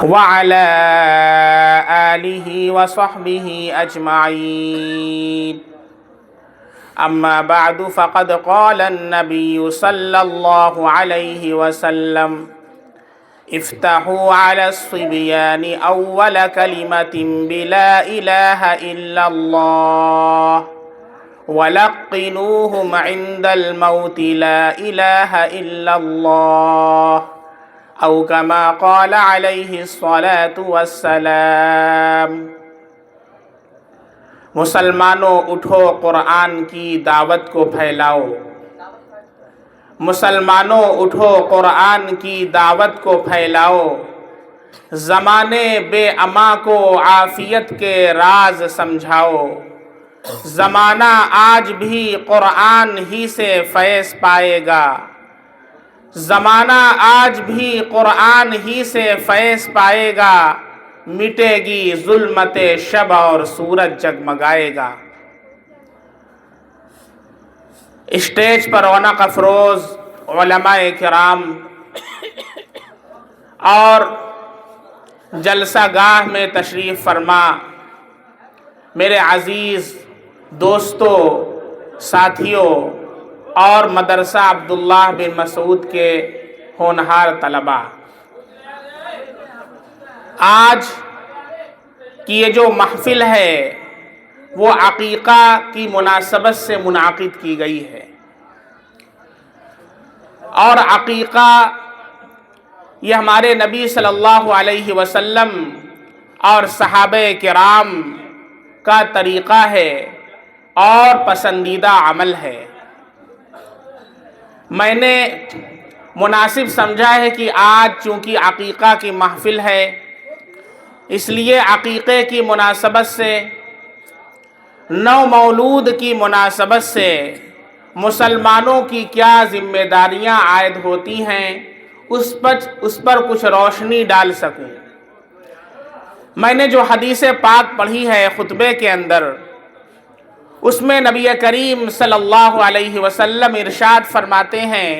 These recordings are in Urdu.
وعلى آله وصحبه أجمعين. أما بعد فقد قال النبي صلى الله عليه وسلم: افتحوا على الصبيان أول كلمة بلا إله إلا الله ولقنوهم عند الموت لا إله إلا الله او كما قال علیہ الصلاۃ والسلام. مسلمانوں اٹھو، قرآن کی دعوت کو پھیلاؤ. مسلمانوں اٹھو، قرآن کی دعوت کو پھیلاؤ. زمانے بے اما کو عافیت کے راز سمجھاؤ. زمانہ آج بھی قرآن ہی سے فیض پائے گا. زمانہ آج بھی قرآن ہی سے فیض پائے گا. مٹے گی ظلمت شب اور سورج جگمگائے گا. اسٹیج پر رونق افروز علماء کرام اور جلسہ گاہ میں تشریف فرما میرے عزیز دوستوں، ساتھیوں اور مدرسہ عبداللہ بن مسعود کے ہونہار طلباء، آج کی یہ جو محفل ہے وہ عقیقہ کی مناسبت سے منعقد کی گئی ہے. اور عقیقہ یہ ہمارے نبی صلی اللہ علیہ وسلم اور صحابہ کرام کا طریقہ ہے اور پسندیدہ عمل ہے. میں نے مناسب سمجھا ہے کہ آج چونکہ عقیقہ کی محفل ہے، اس لیے عقیقے کی مناسبت سے، نو مولود کی مناسبت سے مسلمانوں کی کیا ذمہ داریاں عائد ہوتی ہیں اس پر کچھ روشنی ڈال سکوں. میں نے جو حدیث پاک پڑھی ہے خطبے کے اندر، اس میں نبی کریم صلی اللہ علیہ وسلم ارشاد فرماتے ہیں: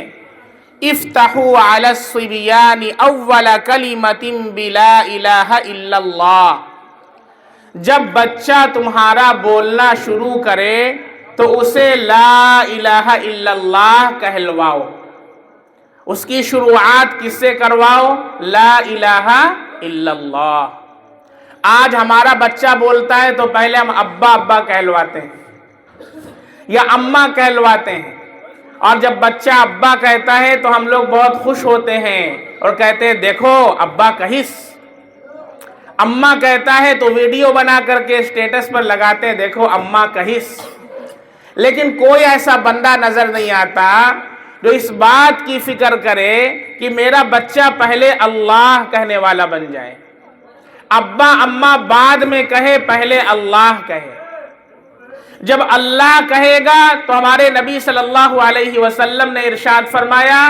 افتحوا علی الصبیان اول کلمۃ بلا الہ الا اللہ. جب بچہ تمہارا بولنا شروع کرے تو اسے لا الہ الا اللہ کہلواؤ. اس کی شروعات کس سے کرواؤ؟ لا الہ الا اللہ. آج ہمارا بچہ بولتا ہے تو پہلے ہم ابا ابا کہلواتے ہیں یا اماں کہلواتے ہیں، اور جب بچہ ابا کہتا ہے تو ہم لوگ بہت خوش ہوتے ہیں اور کہتے ہیں دیکھو ابا کہس. اماں کہتا ہے تو ویڈیو بنا کر کے اسٹیٹس پر لگاتے ہیں، دیکھو اماں کہس. لیکن کوئی ایسا بندہ نظر نہیں آتا جو اس بات کی فکر کرے کہ میرا بچہ پہلے اللہ کہنے والا بن جائے. ابا اماں بعد میں کہے، پہلے اللہ کہے. جب اللہ کہے گا تو ہمارے نبی صلی اللہ علیہ وسلم نے ارشاد فرمایا: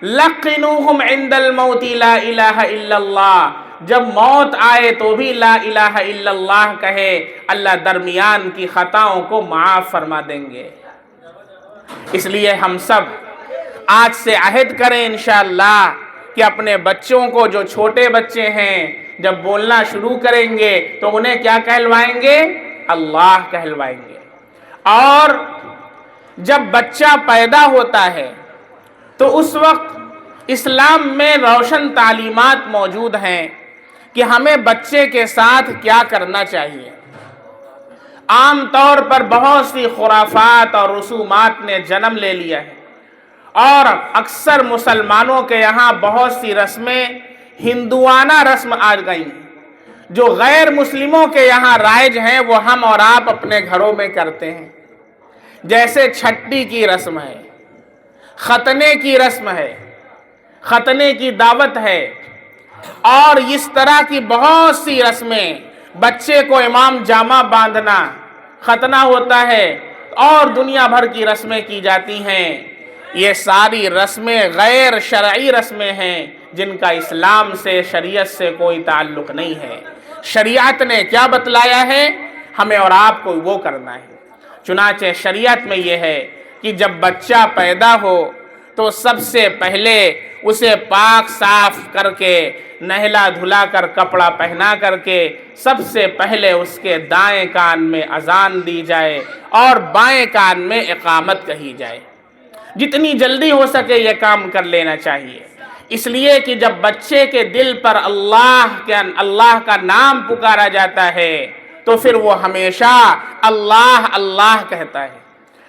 لقنوہم عند الموت لا الہ الا اللہ. جب موت آئے تو بھی لا الہ الا اللہ کہے، اللہ درمیان کی خطاؤں کو معاف فرما دیں گے. اس لیے ہم سب آج سے عہد کریں انشاءاللہ کہ اپنے بچوں کو، جو چھوٹے بچے ہیں، جب بولنا شروع کریں گے تو انہیں کیا کہلوائیں گے؟ اللہ کہلوائیں گے. اور جب بچہ پیدا ہوتا ہے تو اس وقت اسلام میں روشن تعلیمات موجود ہیں کہ ہمیں بچے کے ساتھ کیا کرنا چاہیے. عام طور پر بہت سی خرافات اور رسومات نے جنم لے لیا ہے، اور اکثر مسلمانوں کے یہاں بہت سی رسمیں ہندوانہ رسم آ گئی ہیں. جو غیر مسلموں کے یہاں رائج ہیں وہ ہم اور آپ اپنے گھروں میں کرتے ہیں. جیسے چھٹی کی رسم ہے، ختنے کی رسم ہے، ختنے کی دعوت ہے، اور اس طرح کی بہت سی رسمیں. بچے کو امام جامہ باندھنا، ختنہ ہوتا ہے، اور دنیا بھر کی رسمیں کی جاتی ہیں. یہ ساری رسمیں غیر شرعی رسمیں ہیں جن کا اسلام سے، شریعت سے کوئی تعلق نہیں ہے. شریعت نے کیا بتلایا ہے؟ ہمیں اور آپ کو وہ کرنا ہے. چنانچہ شریعت میں یہ ہے کہ جب بچہ پیدا ہو تو تو سب سے پہلے اسے پاک صاف کر کے نہلا دھلا کر کپڑا پہنا کر کے سب سے پہلے اس کے دائیں کان میں اذان دی جائے اور بائیں کان میں اقامت کہی جائے۔ جتنی جلدی ہو سکے یہ کام کر لینا چاہیے، اس لیے کہ جب بچے کے دل پر اللہ کا نام پکارا جاتا ہے تو پھر وہ ہمیشہ اللہ اللہ کہتا ہے۔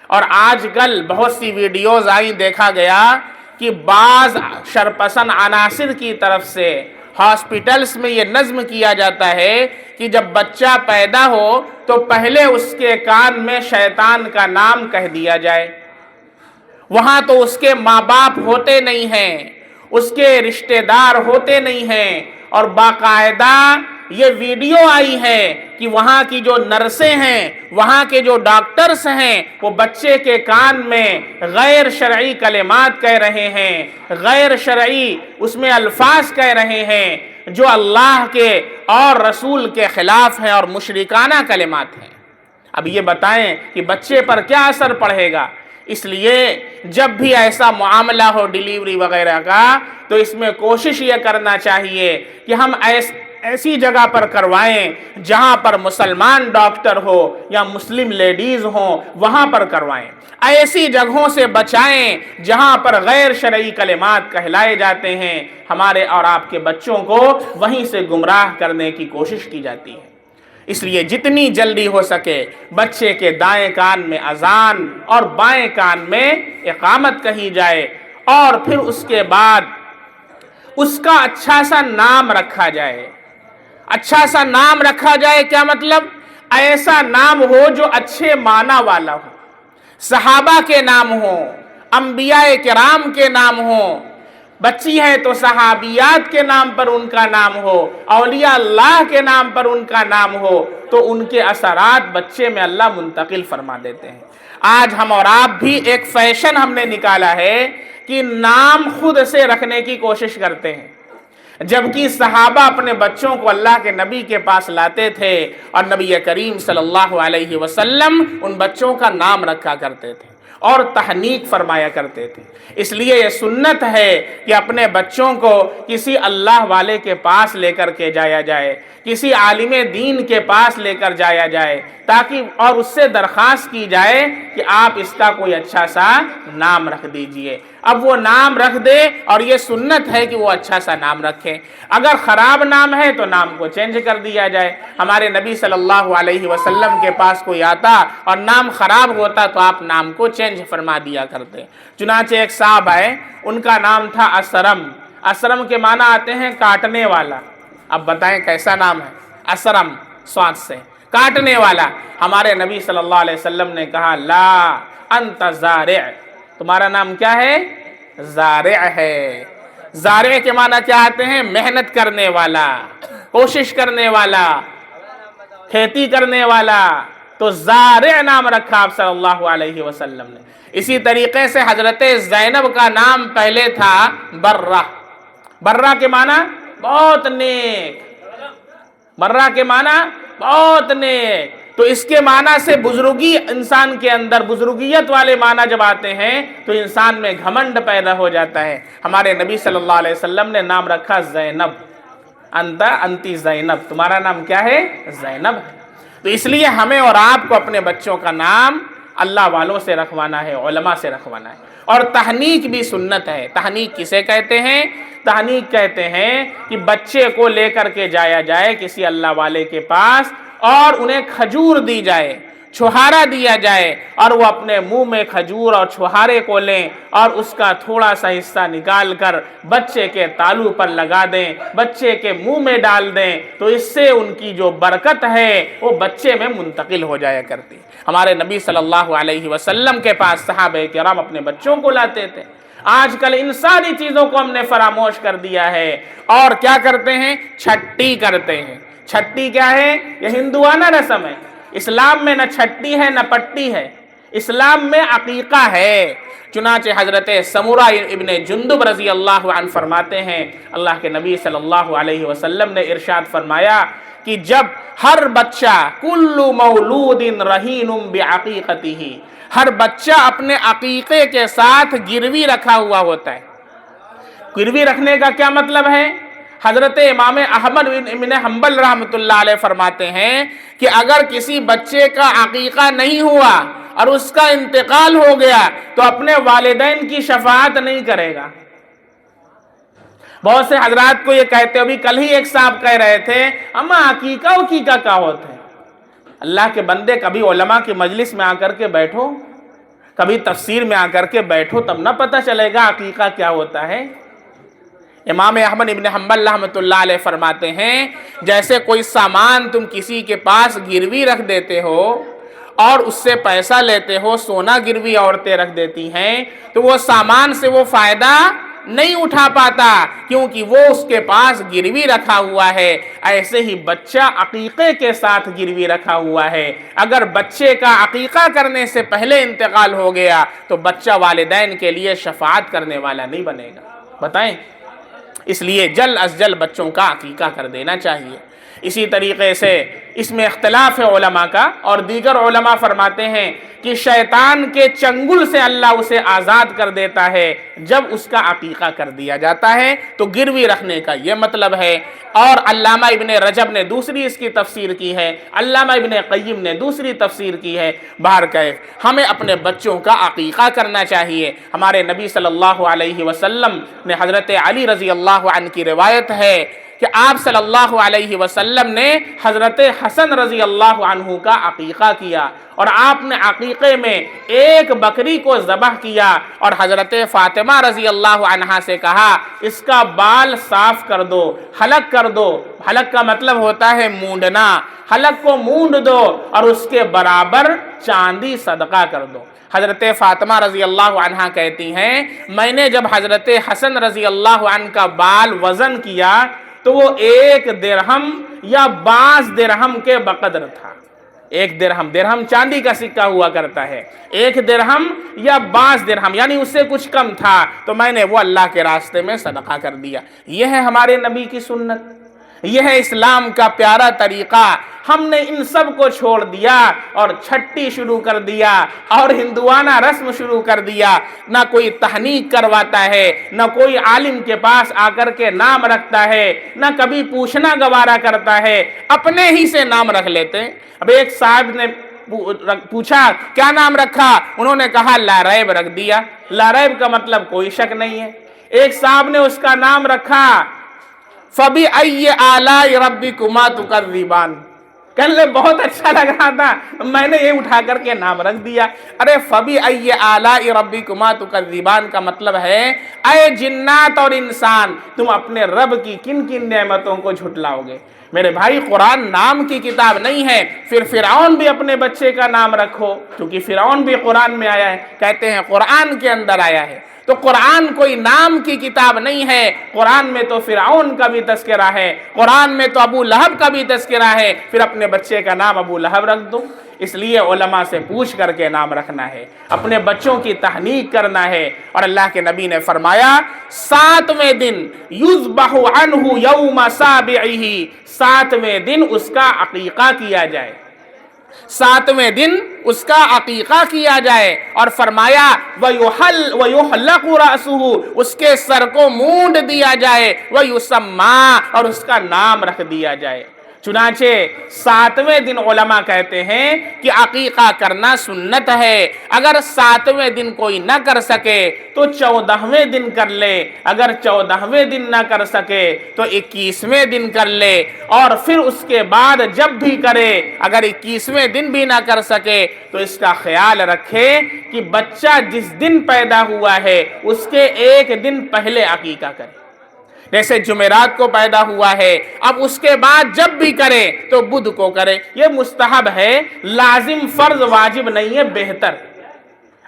اور آج کل بہت سی ویڈیوز آئی، دیکھا گیا کہ بعض شرپسند عناصر کی طرف سے ہاسپٹلز میں یہ نظم کیا جاتا ہے کہ جب بچہ پیدا ہو تو پہلے اس کے کان میں شیطان کا نام کہہ دیا جائے۔ وہاں تو اس کے ماں باپ ہوتے نہیں ہیں، اس کے رشتہ دار ہوتے نہیں ہیں، اور باقاعدہ یہ ویڈیو آئی ہے کہ وہاں کی جو نرسیں ہیں، وہاں کے جو ڈاکٹرز ہیں، وہ بچے کے کان میں غیر شرعی کلمات کہہ رہے ہیں، غیر شرعی اس میں الفاظ کہہ رہے ہیں جو اللہ کے اور رسول کے خلاف ہیں اور مشرکانہ کلمات ہیں۔ اب یہ بتائیں کہ بچے پر کیا اثر پڑے گا؟ اس لیے جب بھی ایسا معاملہ ہو ڈیلیوری وغیرہ کا تو اس میں کوشش یہ کرنا چاہیے کہ ہم ایسی جگہ پر کروائیں جہاں پر مسلمان ڈاکٹر ہو یا مسلم لیڈیز ہوں، وہاں پر کروائیں۔ ایسی جگہوں سے بچائیں جہاں پر غیر شرعی کلمات کہلائے جاتے ہیں، ہمارے اور آپ کے بچوں کو وہیں سے گمراہ کرنے کی کوشش کی جاتی ہے۔ اس لیے جتنی جلدی ہو سکے بچے کے دائیں کان میں اذان اور بائیں کان میں اقامت کہی جائے، اور پھر اس کے بعد اس کا اچھا سا نام رکھا جائے۔ اچھا سا نام رکھا جائے کیا مطلب؟ ایسا نام ہو جو اچھے معنی والا ہو، صحابہ کے نام ہو، انبیاء کرام کے نام ہو، بچی ہے تو صحابیات کے نام پر ان کا نام ہو، اولیاء اللہ کے نام پر ان کا نام ہو، تو ان کے اثرات بچے میں اللہ منتقل فرما دیتے ہیں۔ آج ہم اور آپ بھی ایک فیشن ہم نے نکالا ہے کہ نام خود سے رکھنے کی کوشش کرتے ہیں، جبکہ صحابہ اپنے بچوں کو اللہ کے نبی کے پاس لاتے تھے اور نبی کریم صلی اللہ علیہ وسلم ان بچوں کا نام رکھا کرتے تھے اور تحنیک فرمایا کرتے تھے۔ اس لیے یہ سنت ہے کہ اپنے بچوں کو کسی اللہ والے کے پاس لے کر کے جایا جائے، کسی عالم دین کے پاس لے کر جایا جائے، تاکہ اور اس سے درخواست کی جائے کہ آپ اس کا کوئی اچھا سا نام رکھ دیجئے۔ اب وہ نام رکھ دے، اور یہ سنت ہے کہ وہ اچھا سا نام رکھیں۔ اگر خراب نام ہے تو نام کو چینج کر دیا جائے۔ ہمارے نبی صلی اللہ علیہ وسلم کے پاس کوئی آتا اور نام خراب ہوتا تو آپ نام کو چینج فرما دیا کرتے۔ چنانچہ ایک صاحب آئے، ان کا نام تھا اسرم۔ اسرم کے معنی آتے ہیں کاٹنے والا۔ اب بتائیں کیسا نام ہے؟ اسرم، سواد سے کاٹنے والا۔ ہمارے نبی صلی اللہ علیہ وسلم نے کہا لا انت زارع، تمہارا نام کیا ہے؟ زارع ہے۔ زارع کے معنی کیا آتے ہیں؟ محنت کرنے والا، کوشش کرنے والا، کھیتی کرنے والا۔ تو زارع نام رکھا آپ صلی اللہ علیہ وسلم نے۔ اسی طریقے سے حضرت زینب کا نام پہلے تھا برہ۔ برہ کے معنی بہت نیک، برہ کے معنی بہت نیک۔ تو اس کے معنی سے بزرگی انسان کے اندر، بزرگیت والے معنی جب آتے ہیں تو انسان میں گھمنڈ پیدا ہو جاتا ہے۔ ہمارے نبی صلی اللہ علیہ وسلم نے نام رکھا زینب، انتی زینب، تمہارا نام کیا ہے؟ زینب ہے۔ تو اس لیے ہمیں اور آپ کو اپنے بچوں کا نام اللہ والوں سے رکھوانا ہے، علماء سے رکھوانا ہے۔ اور تحنیک بھی سنت ہے۔ تحنیک کسے کہتے ہیں؟ تحنیک کہتے ہیں کہ بچے کو لے کر کے جایا جائے کسی اللہ والے کے پاس اور انہیں کھجور دی جائے، چھہارا دیا جائے، اور وہ اپنے منہ میں کھجور اور چھہارے کو لیں اور اس کا تھوڑا سا حصہ نکال کر بچے کے تالو پر لگا دیں، بچے کے منہ میں ڈال دیں، تو اس سے ان کی جو برکت ہے وہ بچے میں منتقل ہو جایا کرتی۔ ہمارے نبی صلی اللہ علیہ وسلم کے پاس صحابہ کرام اپنے بچوں کو لاتے تھے۔ آج کل ان ساری چیزوں کو ہم نے فراموش کر دیا ہے، اور کیا کرتے ہیں؟ چھٹی کرتے ہیں۔ چھٹی کیا ہے؟ یہ ہندوانہ رسم ہے۔ اسلام میں نہ چھٹی ہے نہ پٹی ہے، اسلام میں عقیقہ ہے۔ چنانچہ حضرت سمورہ ابن جندب رضی اللہ عنہ فرماتے ہیں، اللہ کے نبی صلی اللہ علیہ وسلم نے ارشاد فرمایا کہ جب ہر بچہ کل مولود رہین بعقیقتہ، ہر بچہ اپنے عقیقے کے ساتھ گروی رکھا ہوا ہوتا ہے۔ گروی رکھنے کا کیا مطلب ہے؟ حضرت امام احمد بن حنبل رحمۃ اللہ علیہ فرماتے ہیں کہ اگر کسی بچے کا عقیقہ نہیں ہوا اور اس کا انتقال ہو گیا تو اپنے والدین کی شفاعت نہیں کرے گا۔ بہت سے حضرات کو یہ کہتے ابھی کل ہی ایک صاحب کہہ رہے تھے اما عقیقہ کیا ہوتا ہے؟ اللہ کے بندے کبھی علماء کی مجلس میں آ کر کے بیٹھو، کبھی تفسیر میں آ کر کے بیٹھو، تب نہ پتہ چلے گا عقیقہ کیا ہوتا ہے۔ امام احمد ابن حنبل رحمۃ اللہ علیہ فرماتے ہیں جیسے کوئی سامان تم کسی کے پاس گروی رکھ دیتے ہو اور اس سے پیسہ لیتے ہو، سونا گروی عورتیں رکھ دیتی ہیں تو وہ سامان سے وہ فائدہ نہیں اٹھا پاتا کیونکہ وہ اس کے پاس گروی رکھا ہوا ہے، ایسے ہی بچہ عقیقے کے ساتھ گروی رکھا ہوا ہے۔ اگر بچے کا عقیقہ کرنے سے پہلے انتقال ہو گیا تو بچہ والدین کے لیے شفاعت کرنے والا نہیں بنے گا۔ بتائیں، اس لیے جلد از جلد بچوں کا عقیقہ کر دینا چاہیے۔ اسی طریقے سے اس میں اختلاف ہے علماء کا، اور دیگر علماء فرماتے ہیں کہ شیطان کے چنگل سے اللہ اسے آزاد کر دیتا ہے جب اس کا عقیقہ کر دیا جاتا ہے، تو گروی رکھنے کا یہ مطلب ہے۔ اور علامہ ابن رجب نے دوسری اس کی تفسیر کی ہے، علامہ ابن قیم نے دوسری تفسیر کی ہے۔ بہرکیف ہمیں اپنے بچوں کا عقیقہ کرنا چاہیے۔ ہمارے نبی صلی اللہ علیہ وسلم نے، حضرت علی رضی اللہ عنہ کی روایت ہے کہ آپ صلی اللہ علیہ وسلم نے حضرت حسن رضی اللہ عنہ کا عقیقہ کیا، اور آپ نے عقیقے میں ایک بکری کو ذبح کیا اور حضرت فاطمہ رضی اللہ عنہا سے کہا اس کا بال صاف کر دو، حلق کر دو۔ حلق کا مطلب ہوتا ہے مونڈنا، حلق کو مونڈ دو اور اس کے برابر چاندی صدقہ کر دو۔ حضرت فاطمہ رضی اللہ عنہا کہتی ہیں میں نے جب حضرت حسن رضی اللہ عنہ کا بال وزن کیا تو وہ 1 درہم یا 22 درہم کے بقدر تھا۔ 1 درہم چاندی کا سکہ ہوا کرتا ہے، 1 درہم یا 22 درہم یعنی اس سے کچھ کم تھا، تو میں نے وہ اللہ کے راستے میں صدقہ کر دیا۔ یہ ہے ہمارے نبی کی سنت، یہ ہے اسلام کا پیارا طریقہ۔ ہم نے ان سب کو چھوڑ دیا اور چھٹی شروع کر دیا اور ہندوانہ رسم شروع کر دیا۔ نہ کوئی تحنیک کرواتا ہے، نہ کوئی عالم کے پاس آ کر کے نام رکھتا ہے، نہ کبھی پوچھنا گوارا کرتا ہے، اپنے ہی سے نام رکھ لیتے۔ اب ایک صاحب نے پوچھا کیا نام رکھا؟ انہوں نے کہا لا ریب رکھ دیا۔ لا ریب کا مطلب کوئی شک نہیں ہے۔ ایک صاحب نے اس کا نام رکھا فَبِأَيِّ آلَاءِ رَبِّكُمَا تُكَذِّبَانِ، کہنے لے بہت اچھا لگ رہا تھا، میں نے یہ اٹھا کر کے نام رکھ دیا۔ ارے فَبِأَيِّ آلَاءِ رَبِّكُمَا تُكَذِّبَانِ کا مطلب ہے اے جنات اور انسان، تم اپنے رب کی کن کن نعمتوں کو جھٹلاؤ گے؟ میرے بھائی، قرآن نام کی کتاب نہیں ہے۔ پھر فرعون بھی اپنے بچے کا نام رکھو، کیونکہ فرعون بھی قرآن میں آیا ہے، کہتے ہیں قرآن کے اندر آیا ہے۔ تو قرآن کوئی نام کی کتاب نہیں ہے، قرآن میں تو فرعون کا بھی تذکرہ ہے، قرآن میں تو ابو لہب کا بھی تذکرہ ہے، پھر اپنے بچے کا نام ابو لہب رکھ دو۔ اس لیے علماء سے پوچھ کر کے نام رکھنا ہے، اپنے بچوں کی تحنیک کرنا ہے۔ اور اللہ کے نبی نے فرمایا 7ویں دن یذبح عنہ یوم سابعہ، 7ویں دن اس کا عقیقہ کیا جائے، 7ویں دن اس کا عقیقہ کیا جائے۔ اور فرمایا وَيُحْلَقُ رَأْسُهُ، اس کے سر کو مونڈ دیا جائے، وَيُسَمَّى، اور اس کا نام رکھ دیا جائے۔ چنانچہ 7ویں دن علماء کہتے ہیں کہ عقیقہ کرنا سنت ہے۔ اگر 7ویں دن کوئی نہ کر سکے تو 14ویں دن کر لے، اگر 14ویں دن نہ کر سکے تو 21ویں دن کر لے، اور پھر اس کے بعد جب بھی کرے اگر 21ویں دن بھی نہ کر سکے تو اس کا خیال رکھے کہ بچہ جس دن پیدا ہوا ہے اس کے 1 دن پہلے عقیقہ کرے۔ جیسے جمعرات کو پیدا ہوا ہے، اب اس کے بعد جب بھی کرے تو بدھ کو کرے۔ یہ مستحب ہے، لازم فرض واجب نہیں ہے، بہتر۔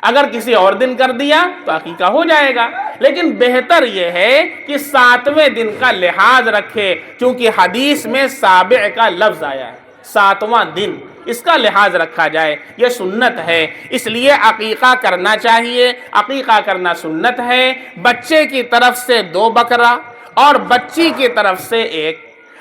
اگر کسی اور دن کر دیا تو عقیقہ ہو جائے گا، لیکن بہتر یہ ہے کہ 7ویں دن کا لحاظ رکھے، چونکہ حدیث میں سابع کا لفظ آیا ہے، 7واں دن، اس کا لحاظ رکھا جائے، یہ سنت ہے۔ اس لیے عقیقہ کرنا چاہیے، عقیقہ کرنا سنت ہے۔ بچے کی طرف سے 2 بکرا اور بچی کی طرف سے 1۔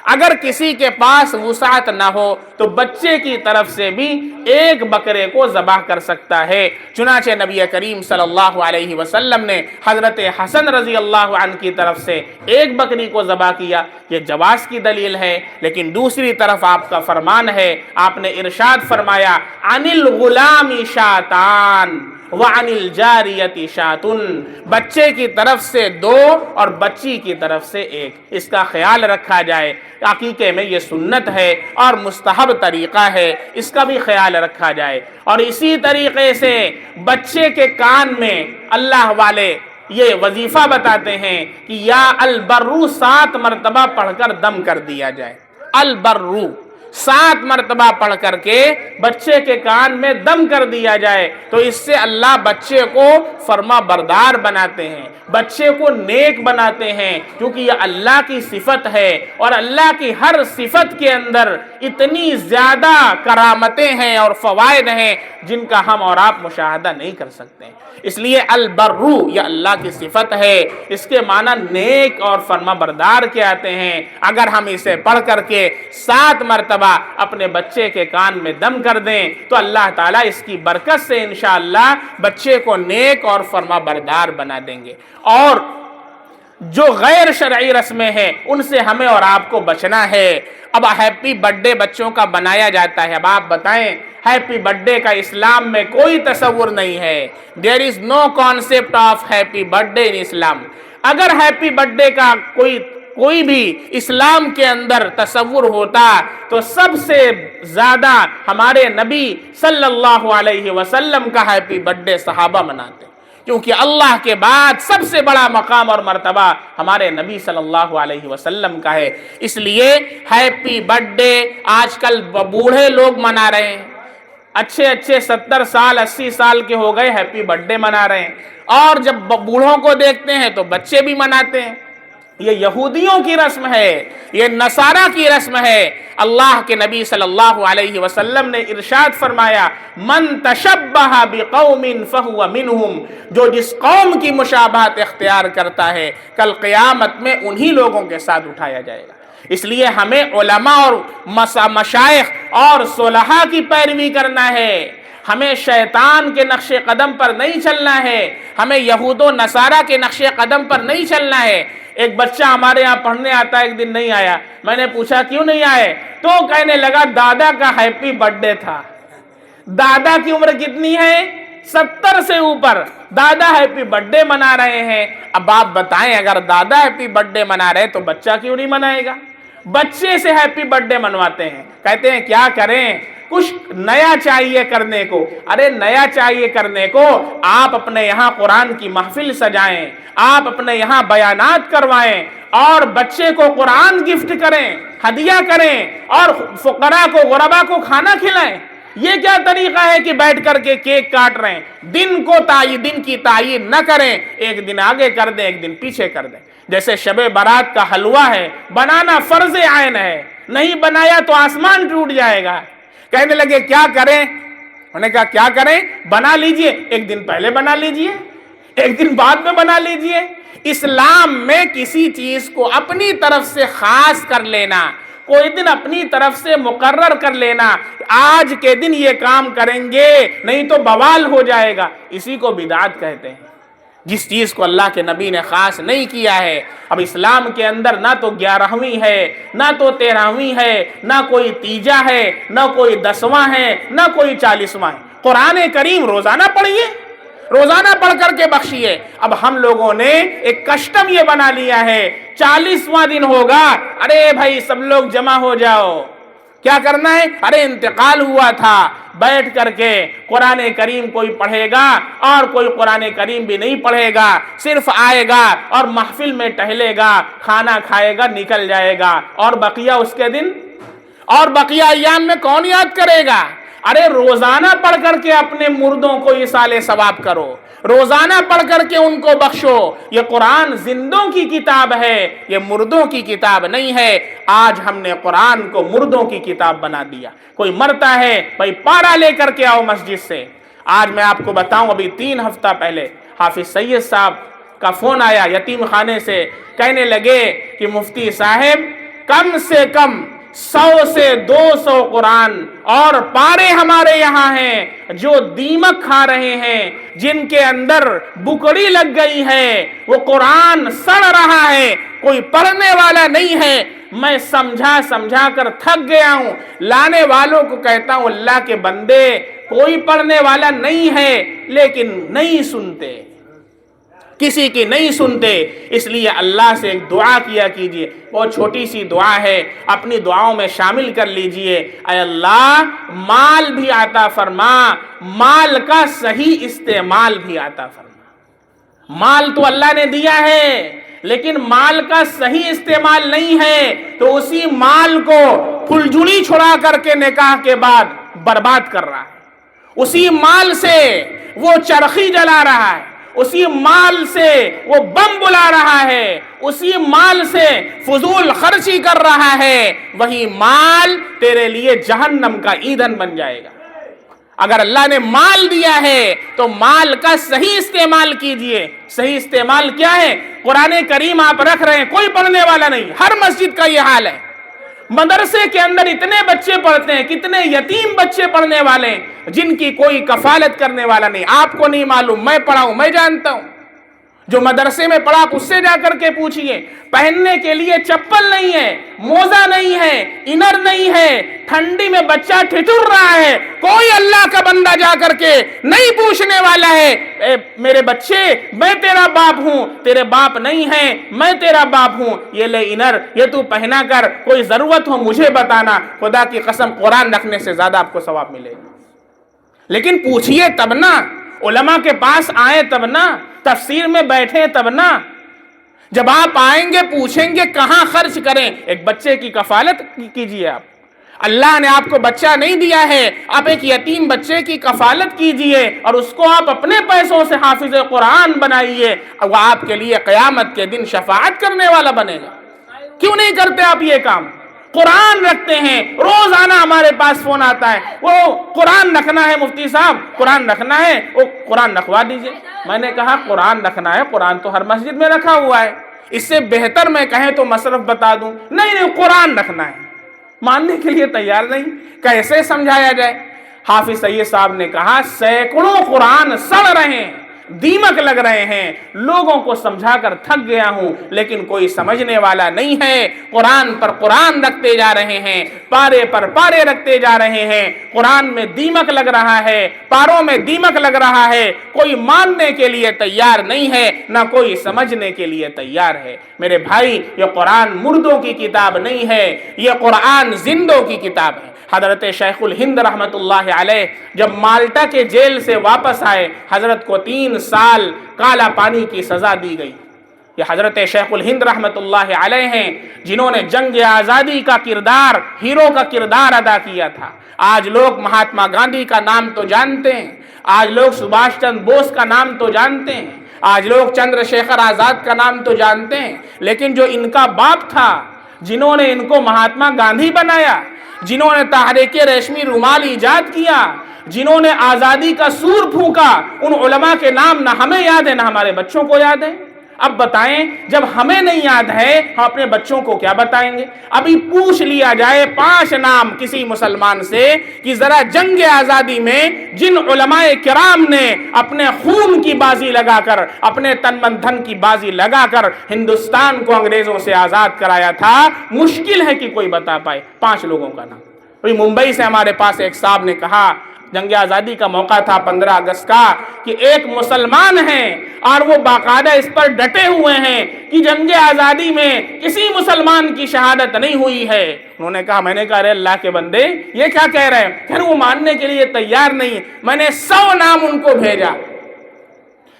اگر کسی کے پاس وسعت نہ ہو تو بچے کی طرف سے بھی ایک بکرے کو ذبح کر سکتا ہے۔ چنانچہ نبی کریم صلی اللہ علیہ وسلم نے حضرت حسن رضی اللہ عنہ کی طرف سے ایک بکری کو ذبح کیا، یہ جواز کی دلیل ہے۔ لیکن دوسری طرف آپ کا فرمان ہے، آپ نے ارشاد فرمایا عن الغلام شاتان وعن الجاریۃ شاتن، بچے کی طرف سے 2 اور بچی کی طرف سے 1، اس کا خیال رکھا جائے۔ عقیقے میں یہ سنت ہے اور مستحب طریقہ ہے، اس کا بھی خیال رکھا جائے۔ اور اسی طریقے سے بچے کے کان میں اللہ والے یہ وظیفہ بتاتے ہیں کہ یا البرو 7 مرتبہ پڑھ کر دم کر دیا جائے۔ البرو 7 مرتبہ پڑھ کر کے بچے کے کان میں دم کر دیا جائے، تو اس سے اللہ بچے کو فرما بردار بناتے ہیں، بچے کو نیک بناتے ہیں، کیونکہ یہ اللہ کی صفت ہے، اور اللہ کی ہر صفت کے اندر اتنی زیادہ کرامتیں ہیں اور فوائد ہیں جن کا ہم اور آپ مشاہدہ نہیں کر سکتے ہیں۔ اس لیے البرو یہ اللہ کی صفت ہے، اس کے معنی نیک اور فرما بردار کے آتے ہیں۔ اگر ہم اسے پڑھ کر کے 7 مرتبہ اپنے بچے کے کان میں دم کر دیں تو اللہ تعالیٰ اس کی برکت سے انشاءاللہ بچے کو نیک اور فرما بردار بنا دیں گے۔ اور جو غیر شرعی رسمیں ہیں ان سے ہمیں اور آپ کو بچنا ہے۔ اب ہیپی برتھ ڈے بچوں کا بنایا جاتا ہے، اب آپ بتائیں ہیپی برتھ ڈے کا اسلام میں کوئی تصور نہیں ہے۔ There is no concept of happy birthday in ان اسلام۔ اگر ہیپی برتھ ڈے کا کوئی بھی اسلام کے اندر تصور ہوتا تو سب سے زیادہ ہمارے نبی صلی اللہ علیہ وسلم کا ہیپی برتھ ڈے صحابہ مناتے، کیونکہ اللہ کے بعد سب سے بڑا مقام اور مرتبہ ہمارے نبی صلی اللہ علیہ وسلم کا ہے۔ اس لیے ہیپی برتھ ڈے آج کل بوڑھے لوگ منا رہے ہیں، اچھے 70 سال 80 سال کے ہو گئے ہیپی برتھ ڈے منا رہے ہیں، اور جب بوڑھوں کو دیکھتے ہیں تو بچے بھی مناتے ہیں۔ یہ یہودیوں کی رسم ہے، یہ نصارہ کی رسم ہے۔ اللہ کے نبی صلی اللہ علیہ وسلم نے ارشاد فرمایا من تشبہ بقوم فہو منہم، جو جس قوم کی مشابہت اختیار کرتا ہے کل قیامت میں انہی لوگوں کے ساتھ اٹھایا جائے گا۔ اس لیے ہمیں علماء اور مشائخ اور صلحاء کی پیروی کرنا ہے، ہمیں شیطان کے نقش قدم پر نہیں چلنا ہے، ہمیں یہود و نصارہ کے نقش قدم پر نہیں چلنا ہے۔ ایک بچہ ہمارے یہاں پڑھنے آتا ہے، ایک دن نہیں آیا، میں نے پوچھا کیوں نہیں آئے، تو کہنے لگا دادا کا ہیپی برتھ ڈے تھا۔ دادا کی عمر کتنی ہے؟ 70 سے اوپر، دادا ہیپی برتھ ڈے منا رہے ہیں۔ اب آپ بتائیں اگر دادا ہیپی برتھ ڈے منا رہے تو بچہ کیوں نہیں منائے گا؟ بچے سے ہیپی برتھ ڈے منواتے ہیں، کہتے ہیں کیا کریں، کچھ نیا چاہیے کرنے کو۔ ارے نیا چاہیے کرنے کو آپ اپنے یہاں قرآن کی محفل سجائیں، آپ اپنے یہاں بیانات کروائیں، اور بچے کو قرآن گفٹ کریں، ہدیہ کریں، اور فقراء کو غرباء کو کھانا کھلائیں۔ یہ کیا طریقہ ہے کہ بیٹھ کر کے کیک کاٹ رہے ہیں؟ دن کی تعیین نہ کریں، ایک دن آگے کر دیں ایک دن پیچھے کر دیں۔ جیسے شب برات کا حلوہ ہے، بنانا فرض عین ہے، نہیں بنایا تو آسمان ٹوٹ جائے گا۔ کہنے لگے کیا کریں، انہوں نے کہا کیا کریں، بنا لیجئے، ایک دن پہلے بنا لیجئے، ایک دن بعد میں بنا لیجئے۔ اسلام میں کسی چیز کو اپنی طرف سے خاص کر لینا، کوئی دن اپنی طرف سے مقرر کر لینا، آج کے دن یہ کام کریں گے نہیں تو بوال ہو جائے گا، اسی کو بدعت کہتے ہیں۔ جس چیز کو اللہ کے نبی نے خاص نہیں کیا ہے۔ اب اسلام کے اندر نہ تو 11ویں ہے، نہ تو 13ویں ہے، نہ کوئی تیجا ہے، نہ کوئی 10واں ہے، نہ کوئی 40واں ہے۔ قرآن کریم روزانہ پڑھیے، روزانہ پڑھ کر کے بخشیے۔ اب ہم لوگوں نے ایک کسٹم یہ بنا لیا ہے، 40واں دن ہوگا، ارے بھائی سب لوگ جمع ہو جاؤ، کیا کرنا ہے؟ ارے انتقال ہوا تھا، بیٹھ کر کے قرآن کریم کوئی پڑھے گا اور کوئی قرآن کریم بھی نہیں پڑھے گا، صرف آئے گا اور محفل میں ٹہلے گا، کھانا کھائے گا، نکل جائے گا، اور بقیہ اس کے دن اور بقیہ ایام میں کون یاد کرے گا؟ ارے روزانہ پڑھ کر کے اپنے مردوں کو ایصال ثواب کرو، روزانہ پڑھ کر کے ان کو بخشو۔ یہ قرآن زندوں کی کتاب ہے، یہ مردوں کی کتاب نہیں ہے۔ آج ہم نے قرآن کو مردوں کی کتاب بنا دیا۔ کوئی مرتا ہے بھائی پارا لے کر کے آؤ مسجد سے۔ آج میں آپ کو بتاؤں، ابھی 3 ہفتہ پہلے حافظ سید صاحب کا فون آیا یتیم خانے سے، کہنے لگے کہ مفتی صاحب کم سے کم 100 سے 200 قرآن اور پارے ہمارے یہاں ہیں جو دیمک کھا رہے ہیں، جن کے اندر بکڑی لگ گئی ہے، وہ قرآن سڑ رہا ہے، کوئی پڑھنے والا نہیں ہے۔ میں سمجھا کر تھک گیا ہوں، لانے والوں کو کہتا ہوں اللہ کے بندے کوئی پڑھنے والا نہیں ہے، لیکن نہیں سنتے، کسی کی نہیں سنتے۔ اس لیے اللہ سے ایک دعا کیا کیجئے، بہت چھوٹی سی دعا ہے، اپنی دعاؤں میں شامل کر لیجئے۔ اے اللہ مال بھی عطا فرما، مال کا صحیح استعمال بھی عطا فرما۔ مال تو اللہ نے دیا ہے، لیکن مال کا صحیح استعمال نہیں ہے، تو اسی مال کو پھلجھڑی چھڑا کر کے نکاح کے بعد برباد کر رہا ہے، اسی مال سے وہ چرخی جلا رہا ہے، اسی مال سے وہ بم بلا رہا ہے، اسی مال سے فضول خرچی کر رہا ہے، وہی مال تیرے لیے جہنم کا ایندھن بن جائے گا۔ اگر اللہ نے مال دیا ہے تو مال کا صحیح استعمال کیجئے۔ صحیح استعمال کیا ہے؟ قرآن کریم آپ رکھ رہے ہیں، کوئی پڑھنے والا نہیں، ہر مسجد کا یہ حال ہے۔ مدرسے کے اندر اتنے بچے پڑھتے ہیں، کتنے یتیم بچے پڑھنے والے ہیں جن کی کوئی کفالت کرنے والا نہیں۔ آپ کو نہیں معلوم، میں پڑھا ہوں، میں جانتا ہوں۔ جو مدرسے میں پڑھا آپ اس سے جا کر کے پوچھئے، پہننے کے لیے چپل نہیں ہے، موزہ نہیں ہے، انر نہیں ہے، ٹھنڈی میں بچہ ٹھٹر رہا ہے، کوئی اللہ کا بندہ جا کر کے نہیں پوچھنے والا ہے اے میرے بچے میں تیرا باپ ہوں، تیرے باپ نہیں ہے، میں تیرا باپ ہوں، یہ لے انر، یہ تو پہنا کر، کوئی ضرورت ہو مجھے بتانا، خدا کی قسم قرآن رکھنے سے زیادہ آپ کو ثواب ملے گا۔ لیکن پوچھئے تب نا، علماء کے پاس آئیں تب نا، تفسیر میں بیٹھیں تب نا۔ جب آپ آئیں گے پوچھیں گے کہاں خرچ کریں، ایک بچے کی کفالت کیجئے۔ آپ اللہ نے آپ کو بچہ نہیں دیا ہے، آپ ایک یتیم بچے کی کفالت کیجئے اور اس کو آپ اپنے پیسوں سے حافظ قرآن بنائیے، اور وہ آپ کے لیے قیامت کے دن شفاعت کرنے والا بنے گا۔ کیوں نہیں کرتے آپ یہ کام؟ قرآن رکھتے ہیں، روزانہ ہمارے پاس فون آتا ہے، وہ قرآن رکھنا ہے مفتی صاحب، قرآن رکھنا ہے، وہ قرآن رکھوا دیجئے۔ میں نے کہا قرآن رکھنا ہے، قرآن تو ہر مسجد میں رکھا ہوا ہے، اس سے بہتر میں کہیں تو مصرف بتا دوں۔ نہیں قرآن رکھنا ہے، ماننے کے لیے تیار نہیں، کیسے سمجھایا جائے؟ حافظ سید صاحب نے کہا سینکڑوں قرآن سڑ رہے ہیں، دیمک لگ رہے ہیں، لوگوں کو سمجھا کر تھک گیا ہوں، لیکن کوئی سمجھنے والا نہیں ہے۔ قرآن پر قرآن رکھتے جا رہے ہیں، پارے پر پارے رکھتے جا رہے ہیں، قرآن میں دیمک لگ رہا ہے، پاروں میں دیمک لگ رہا ہے، کوئی ماننے کے لیے تیار نہیں ہے، نہ کوئی سمجھنے کے لیے تیار ہے۔ میرے بھائی یہ قرآن مردوں کی کتاب نہیں ہے، یہ قرآن زندوں کی کتاب ہے۔ حضرت شیخ الہند رحمت اللہ علیہ جب مالٹا کے جیل سے واپس آئے، حضرت کو 3 سال کالا پانی کی سزا دی گئی۔ یہ حضرت شیخ الہند رحمت اللہ علیہ ہیں جنہوں نے جنگ آزادی کا کردار، ہیرو کا کردار ادا کیا تھا۔ آج لوگ مہاتما گاندھی کا نام تو جانتے ہیں، آج لوگ سبھاش چندر بوس کا نام تو جانتے ہیں، آج لوگ چندر شیخر آزاد کا نام تو جانتے ہیں، لیکن جو ان کا باپ تھا، جنہوں نے ان کو مہاتما گاندھی بنایا، جنہوں نے تحریک ریشمی رومال ایجاد کیا، جنہوں نے آزادی کا سور پھونکا، ان علماء کے نام نہ ہمیں یاد ہے نہ ہمارے بچوں کو یاد ہے۔ اب بتائیں جب ہمیں نہیں یاد ہے ہم اپنے بچوں کو کیا بتائیں گے؟ ابھی پوچھ لیا جائے 5 نام کسی مسلمان سے کہ ذرا جنگ آزادی میں جن علماء کرام نے اپنے خون کی بازی لگا کر، اپنے تن من دھن کی بازی لگا کر ہندوستان کو انگریزوں سے آزاد کرایا تھا، مشکل ہے کہ کوئی بتا پائے 5 لوگوں کا نام۔ ممبئی سے ہمارے پاس ایک صاحب نے کہا، جنگ آزادی کا موقع تھا 15 اگست کا، کہ ایک مسلمان ہیں اور وہ باقاعدہ اس پر ڈٹے ہوئے ہیں کہ جنگ آزادی میں کسی مسلمان کی شہادت نہیں ہوئی ہے۔ انہوں نے کہا، میں نے کہا ارے اللہ کے بندے یہ کیا کہہ رہے ہیں؟ پھر وہ ماننے کے لیے تیار نہیں۔ میں نے 100 نام ان کو بھیجا،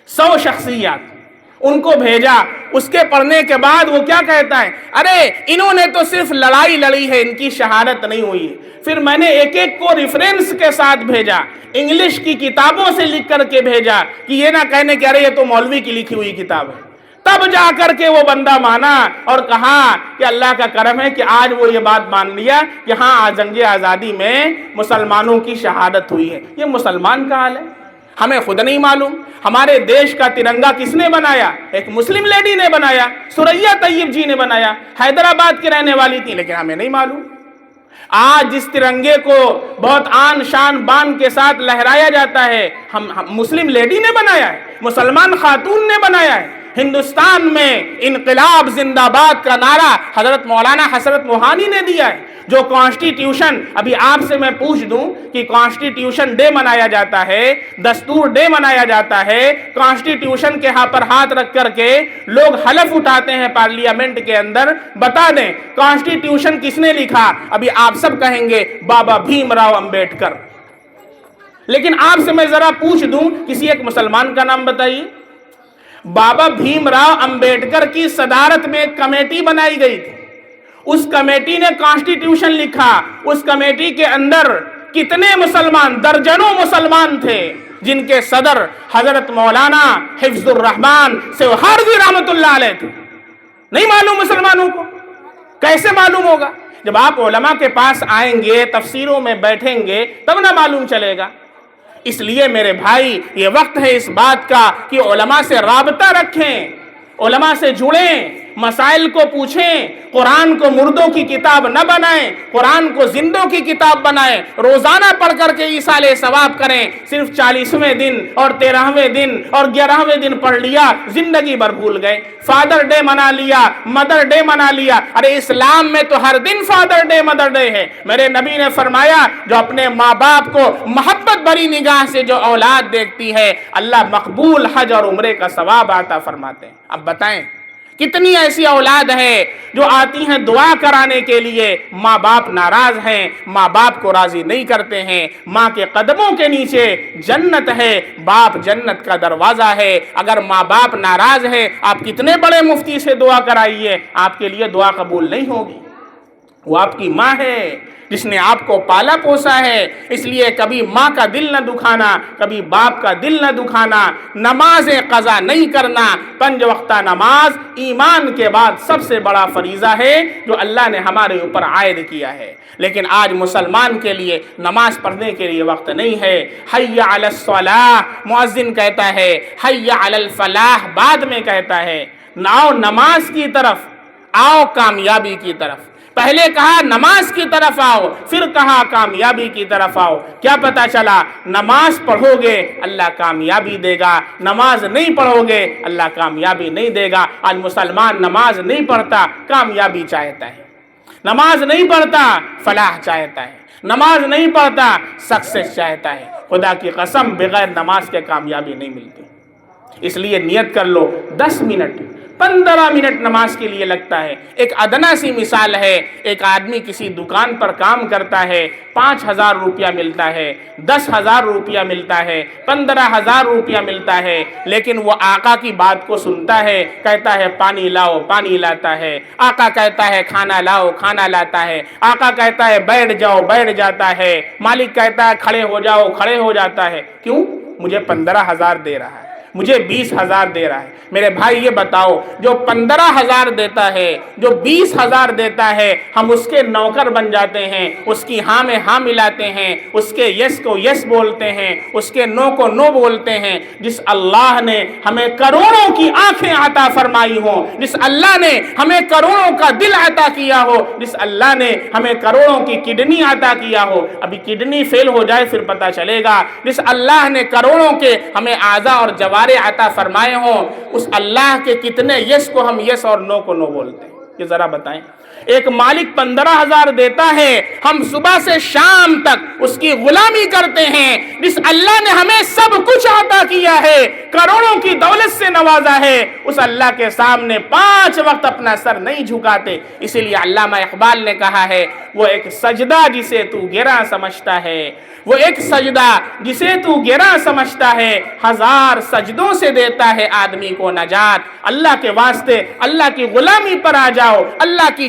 100 شخصیات ان کو بھیجا۔ اس کے پڑھنے کے بعد وہ کیا کہتا ہے؟ ارے انہوں نے تو صرف لڑائی لڑی ہے، ان کی شہادت نہیں ہوئی۔ پھر میں نے ایک ایک کو ریفرنس کے ساتھ بھیجا، انگلش کی کتابوں سے لکھ کر کے بھیجا کہ یہ نہ کہنے کہ ارے یہ تو مولوی کی لکھی ہوئی کتاب ہے۔ تب جا کر کے وہ بندہ مانا اور کہا کہ اللہ کا کرم ہے کہ آج وہ یہ بات مان لیا کہ ہاں جنگ آزادی میں مسلمانوں کی شہادت ہوئی ہے۔ یہ مسلمان کا حال ہے۔ ہمیں خود نہیں معلوم ہمارے دیش کا ترنگا کس نے بنایا؟ ایک مسلم لیڈی نے بنایا، ثریا طیب جی نے بنایا، حیدرآباد کی رہنے والی تھی، لیکن ہمیں نہیں معلوم۔ آج جس ترنگے کو بہت آن شان بان کے ساتھ لہرایا جاتا ہے، ہم مسلم لیڈی نے بنایا ہے، مسلمان خاتون نے بنایا ہے۔ ہندوستان میں انقلاب زندہ باد کا نعرہ حضرت مولانا حسرت موہانی نے دیا ہے۔ جو کانسٹیٹیوشن، ابھی آپ سے میں پوچھ دوں کہ کانسٹیٹیوشن ڈے منایا جاتا ہے، دستور ڈے منایا جاتا ہے، کانسٹیٹیوشن کے ہاں پر ہاتھ رکھ کر کے لوگ حلف اٹھاتے ہیں پارلیمنٹ کے اندر، بتا دیں کانسٹیٹیوشن کس نے لکھا؟ ابھی آپ سب کہیں گے بابا بھیم راؤ امبیڈکر۔ لیکن آپ سے میں ذرا پوچھ دوں کسی ایک مسلمان کا نام بتائیے۔ بابا بھیم راؤ امبیڈکر کی صدارت میں ایک کمیٹی بنائی گئی تھی، اس کمیٹی نے کانسٹیٹیوشن لکھا۔ اس کمیٹی کے اندر کتنے مسلمان؟ درجنوں مسلمان تھے، جن کے صدر حضرت مولانا حفظ الرحمان سیوہاردی رحمت اللہ علیہ تھے۔ نہیں معلوم مسلمانوں کو؟ کیسے معلوم ہوگا؟ جب آپ علماء کے پاس آئیں گے، تفسیروں میں بیٹھیں گے، تب نہ معلوم چلے گا۔ اس لیے میرے بھائی یہ وقت ہے اس بات کا کہ علماء سے رابطہ رکھیں، علماء سے جڑیں، مسائل کو پوچھیں، قرآن کو مردوں کی کتاب نہ بنائیں، قرآن کو زندوں کی کتاب بنائیں، روزانہ پڑھ کر کے ایصال ثواب کریں۔ صرف 40ویں دن اور 13ویں دن اور 11ویں دن پڑھ لیا، زندگی بھر بھول گئے۔ فادر ڈے منا لیا، مدر ڈے منا لیا۔ ارے اسلام میں تو ہر دن فادر ڈے مدر ڈے ہے۔ میرے نبی نے فرمایا جو اپنے ماں باپ کو محبت بھری نگاہ سے جو اولاد دیکھتی ہے، اللہ مقبول حج اور عمرے کا ثواب عطا فرماتے ہیں۔ اب بتائیں کتنی ایسی اولاد ہے جو آتی ہیں دعا کرانے کے لیے، ماں باپ ناراض ہیں، ماں باپ کو راضی نہیں کرتے ہیں۔ ماں کے قدموں کے نیچے جنت ہے، باپ جنت کا دروازہ ہے۔ اگر ماں باپ ناراض ہے، آپ کتنے بڑے مفتی سے دعا کرائیے، آپ کے لیے دعا قبول نہیں ہوگی۔ وہ آپ کی ماں ہے جس نے آپ کو پالا پوسا ہے، اس لیے کبھی ماں کا دل نہ دکھانا، کبھی باپ کا دل نہ دکھانا۔ نماز قضا نہیں کرنا۔ 5 وقتہ نماز ایمان کے بعد سب سے بڑا فریضہ ہے جو اللہ نے ہمارے اوپر عائد کیا ہے، لیکن آج مسلمان کے لیے نماز پڑھنے کے لیے وقت نہیں ہے۔ حی علی الصلاح مؤذن کہتا ہے، حی علی الفلاح بعد میں کہتا ہے۔ آؤ نماز کی طرف، آؤ کامیابی کی طرف۔ پہلے کہا نماز کی طرف آؤ، پھر کہا کامیابی کی طرف آؤ۔ کیا پتا چلا؟ نماز پڑھو گے اللہ کامیابی دے گا، نماز نہیں پڑھو گے اللہ کامیابی نہیں دے گا۔ آج مسلمان نماز نہیں پڑھتا، کامیابی چاہتا ہے، نماز نہیں پڑھتا فلاح چاہتا ہے، نماز نہیں پڑھتا سکسیس چاہتا ہے۔ خدا کی قسم بغیر نماز کے کامیابی نہیں ملتی۔ اس لیے نیت کر لو 10 منٹ 15 منٹ نماز کے لیے لگتا ہے۔ ایک ادنا سی مثال ہے، ایک آدمی کسی دکان پر کام کرتا ہے، 5000 روپیہ ملتا ہے، 10,000 روپیہ ملتا ہے، 15,000 روپیہ ملتا ہے، لیکن وہ آقا کی بات کو سنتا ہے، کہتا ہے پانی لاؤ، پانی لاتا ہے، آقا کہتا ہے کھانا لاؤ، کھانا لاتا ہے، آقا کہتا ہے بیٹھ جاؤ، بیٹھ جاتا ہے، مالک کہتا ہے کھڑے ہو جاؤ، کھڑے ہو جاتا ہے۔ کیوں؟ مجھے 15,000 دے رہا ہے، مجھے 20,000 دے رہا ہے۔ میرے بھائی یہ بتاؤ، جو 15,000 دیتا ہے، جو 20,000 دیتا ہے، ہم اس کے نوکر بن جاتے ہیں، اس کی ہاں میں ہاں ملاتے ہیں، اس کے یس کو یس بولتے ہیں، اس کے نو کو نو بولتے ہیں۔ جس اللہ نے ہمیں کروڑوں کی آنکھیں عطا فرمائی ہوں، جس اللہ نے ہمیں کروڑوں کا دل عطا کیا ہو، جس اللہ نے ہمیں کروڑوں کی کڈنی عطا کیا ہو، ابھی کڈنی فیل ہو جائے پھر پتہ چلے گا، جس اللہ نے کروڑوں کے ہمیں اعضاء اور جوارح عطا فرمائے ہوں، اس اللہ کے کتنے یس کو ہم یس اور نو کو نو بولتے ہیں؟ یہ ذرا بتائیں۔ ایک مالک 15,000 دیتا ہے، ہم صبح سے شام تک اس کی غلامی کرتے ہیں۔ جس اللہ نے ہمیں سب کچھ عطا کیا ہے، کروڑوں کی دولت سے نوازا ہے، اس اللہ کے سامنے 5 وقت اپنا سر نہیں جھکاتے۔ اسی لیے علامہ اقبال نے کہا ہے، وہ ایک سجدہ جسے تو گراں سمجھتا ہے، وہ ایک سجدہ جسے تو گراں سمجھتا ہے، 1000 سجدوں سے دیتا ہے آدمی کو نجات۔ اللہ کے واسطے اللہ کی غلامی پر آ جاؤ، اللہ کی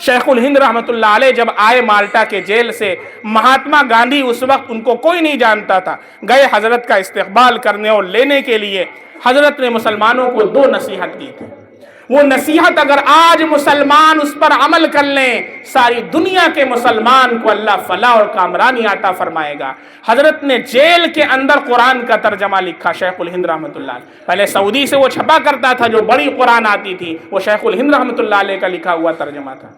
شیخ الہند رحمۃ اللہ علیہ جب آئے مالٹا کے جیل سے، مہاتما گاندھی اس وقت ان کو کوئی نہیں جانتا تھا، گئے حضرت کا استقبال کرنے اور لینے کے لیے۔ حضرت نے مسلمانوں کو 2 نصیحت کی تھی، وہ نصیحت اگر آج مسلمان اس پر عمل کر لیں، ساری دنیا کے مسلمان کو اللہ فلاح اور کامرانی عطا فرمائے گا۔ حضرت نے جیل کے اندر قرآن کا ترجمہ لکھا، شیخ الہند رحمۃ اللہ علیہ۔ پہلے سعودی سے وہ چھپا کرتا تھا، جو بڑی قرآن آتی تھی وہ شیخ الہند رحمۃ اللہ علیہ کا لکھا ہوا ترجمہ تھا۔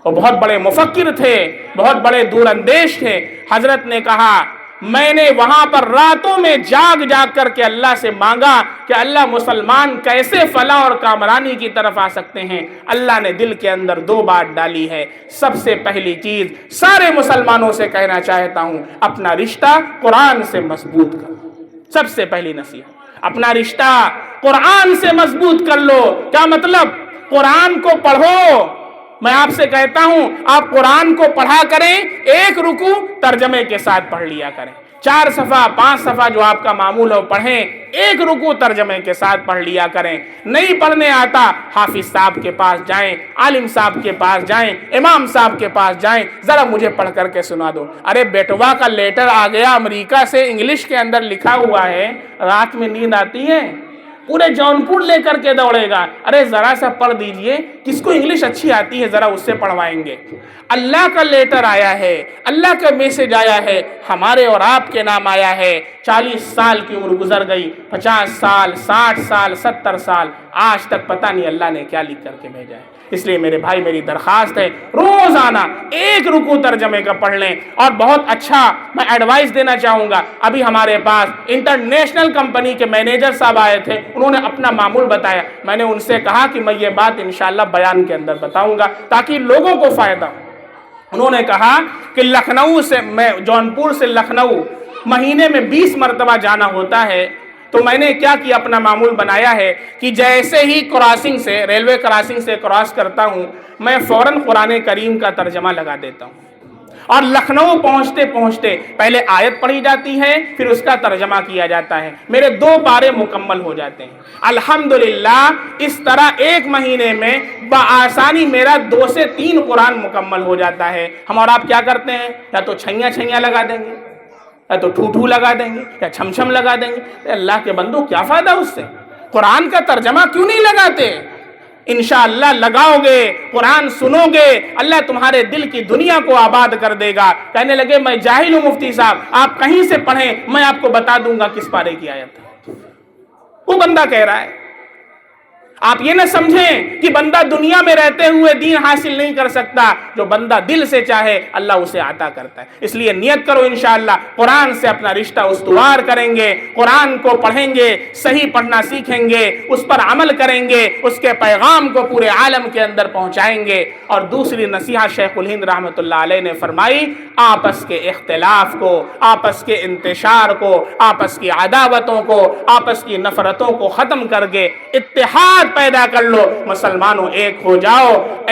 وہ بہت بڑے مفکر تھے، بہت بڑے دور اندیش تھے۔ حضرت نے کہا میں نے وہاں پر راتوں میں جاگ جاگ کر کے اللہ سے مانگا کہ اللہ مسلمان کیسے فلاح اور کامرانی کی طرف آ سکتے ہیں۔ اللہ نے دل کے اندر 2 بات ڈالی ہے۔ سب سے پہلی چیز سارے مسلمانوں سے کہنا چاہتا ہوں، اپنا رشتہ قرآن سے مضبوط کرو۔ سب سے پہلی نصیحت، اپنا رشتہ قرآن سے مضبوط کر لو۔ کیا مطلب؟ قرآن کو پڑھو۔ میں آپ سے کہتا ہوں آپ قرآن کو پڑھا کریں، 1 رکوع ترجمے کے ساتھ پڑھ لیا کریں، 4 صفحہ 5 صفحہ جو آپ کا معمول ہو پڑھیں، 1 رکوع ترجمے کے ساتھ پڑھ لیا کریں۔ نہیں پڑھنے آتا، حافظ صاحب کے پاس جائیں، عالم صاحب کے پاس جائیں، امام صاحب کے پاس جائیں، ذرا مجھے پڑھ کر کے سنا دو۔ ارے بیٹوا کا لیٹر آ گیا امریکہ سے، انگلش کے اندر لکھا ہوا ہے، رات میں نیند آتی ہے؟ پورے جونپور لے کر کے دوڑے گا۔ ارے ذرا سا پڑھ دیجئے، کس کو انگلش اچھی آتی ہے ذرا اس سے پڑھوائیں گے۔ اللہ کا لیٹر آیا ہے، اللہ کا میسج آیا ہے، ہمارے اور آپ کے نام آیا ہے۔ 40 سال کی عمر گزر گئی، 50 سال 60 سال 70 سال، آج تک پتہ نہیں اللہ نے کیا لکھ کر کے بھیجا ہے۔ اس لیے میرے بھائی میری درخواست ہے روزانہ 1 رکوع ترجمے کا پڑھ لیں۔ اور بہت اچھا میں ایڈوائز دینا چاہوں گا، ابھی ہمارے پاس انٹرنیشنل کمپنی کے مینیجر صاحب آئے تھے، انہوں نے اپنا معمول بتایا۔ میں نے ان سے کہا کہ میں یہ بات انشاءاللہ بیان کے اندر بتاؤں گا تاکہ لوگوں کو فائدہ ہو۔ انہوں نے کہا کہ لکھنؤ سے، میں جونپور سے لکھنؤ مہینے میں 20 مرتبہ جانا ہوتا ہے، تو میں نے کیا کیا، اپنا معمول بنایا ہے کہ جیسے ہی کراسنگ سے، ریلوے کراسنگ سے کراس کرتا ہوں، میں فوراً قرآن کریم کا ترجمہ لگا دیتا ہوں، اور لکھنؤ پہنچتے پہنچتے پہلے آیت پڑھی جاتی ہے، پھر اس کا ترجمہ کیا جاتا ہے، میرے 2 پارے مکمل ہو جاتے ہیں الحمدللہ۔ اس طرح 1 مہینے میں بآسانی میرا 2 سے 3 قرآن مکمل ہو جاتا ہے۔ ہم اور آپ کیا کرتے ہیں، یا تو چھیاں لگا دیں گے، یا تو ٹھوٹھو لگا دیں گے، یا چھم چھم لگا دیں گے۔ اللہ کے بندو کیا فائدہ اس سے؟ قرآن کا ترجمہ کیوں نہیں لگاتے؟ انشاءاللہ لگاؤ گے، قرآن سنو گے، اللہ تمہارے دل کی دنیا کو آباد کر دے گا۔ کہنے لگے میں جاہل ہوں مفتی صاحب، آپ کہیں سے پڑھیں، میں آپ کو بتا دوں گا کس پارے کی آیت ہے۔ وہ بندہ کہہ رہا ہے، آپ یہ نہ سمجھیں کہ بندہ دنیا میں رہتے ہوئے دین حاصل نہیں کر سکتا، جو بندہ دل سے چاہے اللہ اسے عطا کرتا ہے۔ اس لیے نیت کرو انشاءاللہ قرآن سے اپنا رشتہ استوار کریں گے، قرآن کو پڑھیں گے، صحیح پڑھنا سیکھیں گے، اس پر عمل کریں گے، اس کے پیغام کو پورے عالم کے اندر پہنچائیں گے۔ اور دوسری نصیحت شیخ الہند رحمۃ اللہ علیہ نے فرمائی، آپس کے اختلاف کو، آپس کے انتشار کو، آپس کی عداوتوں کو، آپس کی نفرتوں کو ختم کر کے اتحاد پیدا کر لو۔ مسلمانوں ایک ہو جاؤ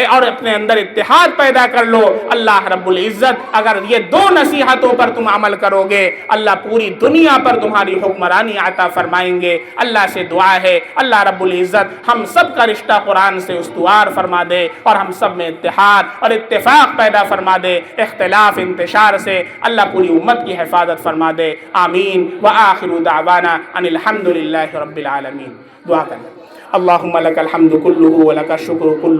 اور اپنے اندر اتحاد پیدا کر لو۔ اللہ رب العزت اگر یہ 2 نصیحتوں پر تم عمل کرو گے، اللہ پوری دنیا پر تمہاری حکمرانی عطا فرمائیں گے۔ اللہ سے دعا ہے اللہ رب العزت ہم سب کا رشتہ قرآن سے استوار فرما دے، اور ہم سب میں اتحاد اور اتفاق پیدا فرما دے۔ اختلاف انتشار سے اللہ پوری امت کی حفاظت فرما دے۔ آمین وآخر دعوانا ان الحمد للہ رب العالمین۔ دعا کریں۔ اللہم لک الحمد کلہ ولک الشکر کلہ۔